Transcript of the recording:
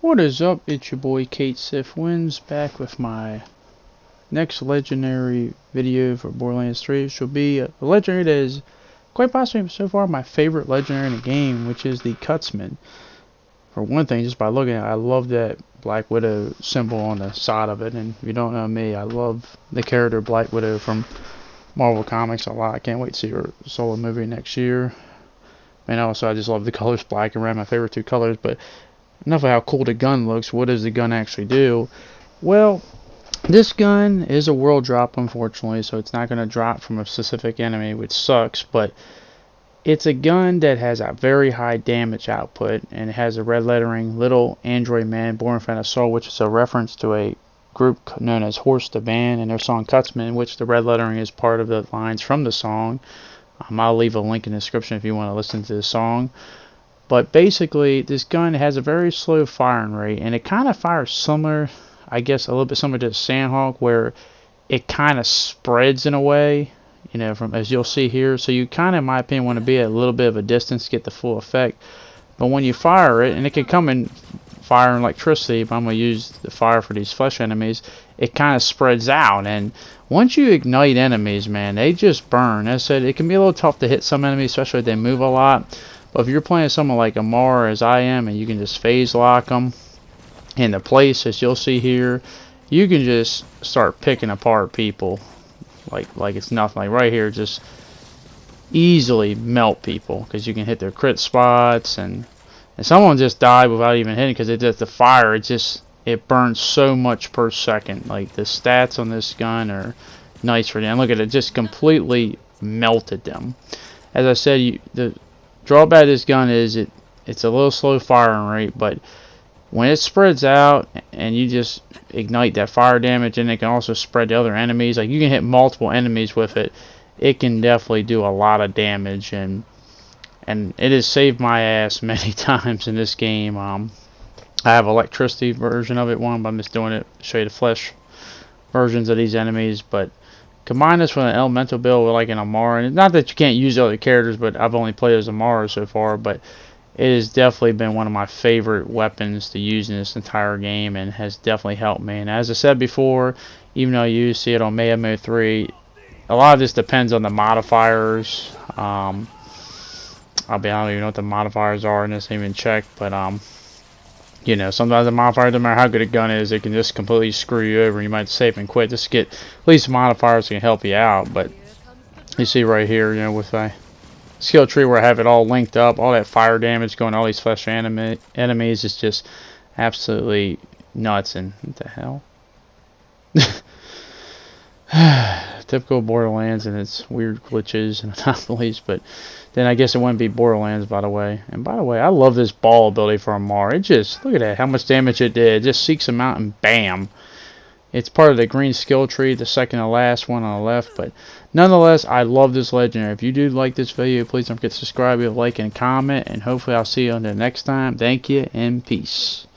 What is up? It's your boy Kate Sif Wins, back with my next legendary video for Borderlands 3. Which will be a legendary that is quite possibly so far my favorite legendary in the game, which is the Cutsman. For one thing, just by looking at it, I love that Black Widow symbol on the side of it. And if you don't know me, I love the character Black Widow from Marvel Comics a lot. I can't wait to see her solo movie next year. And also, I just love the colors black and red, my favorite two colors. But enough of how cool the gun looks. What does the gun actually do? Well, this gun is a world drop, unfortunately, so it's not going to drop from a specific enemy, which sucks. But it's a gun that has a very high damage output, and it has a red lettering, "Little Android Man, Born from a Soul," which is a reference to a group known as Horse the Band and their song Cutsman, which the red lettering is part of the lines from the song. I'll leave a link in the description if you want to listen to the song. But basically, this gun has a very slow firing rate, and it kind of fires similar, I guess, a little bit similar to the Sandhawk, where it kind of spreads in a way, you know, from as you'll see here. So you kind of, in my opinion, want to be at a little bit of a distance to get the full effect. But when you fire it, and it can come in firing electricity, but I'm going to use the fire for these flesh enemies, it kind of spreads out. And once you ignite enemies, man, they just burn. As I said, it can be a little tough to hit some enemies, especially if they move a lot. But if you're playing someone like Amar, as I am, and you can just phase lock them into place, as you'll see here, you can just start picking apart people like it's nothing. Like right here, just easily melt people because you can hit their crit spots, and someone just died without even hitting because it just the fire. It burns so much per second. Like the stats on this gun are nice for them. Look at it, just completely melted them. As I said, the drawback of this gun is it's a little slow firing rate, but when it spreads out and you just ignite that fire damage, and it can also spread to other enemies, like you can hit multiple enemies with it, it can definitely do a lot of damage, and it has saved my ass many times in this game. I have electricity version of it, but I'm just doing it to show you the flesh versions of these enemies. But combine this with an elemental build with like an Amara, and not that you can't use other characters, but I've only played as Amara so far, but it has definitely been one of my favorite weapons to use in this entire game, and has definitely helped me. And as I said before, even though you see it on Mayhem Mode 3, a lot of this depends on the modifiers. I don't even know what the modifiers are in this, I didn't even check, but you know, sometimes the modifier, no matter how good a gun is, it can just completely screw you over. You might save and quit just to get at least modifiers that can help you out. But you see right here, you know, with my skill tree where I have it all linked up, all that fire damage going to all these flesh enemies is just absolutely nuts. And what the hell? Typical Borderlands and its weird glitches and anomalies. But then I guess it wouldn't be Borderlands, by the way. And by the way, I love this ball ability for Amar. It just, look at that, how much damage it did. It just seeks them out and bam. It's part of the green skill tree, the second to last one on the left. But nonetheless, I love this legendary. If you do like this video, please don't forget to subscribe, leave a like, and comment. And hopefully I'll see you on the next time. Thank you, and peace.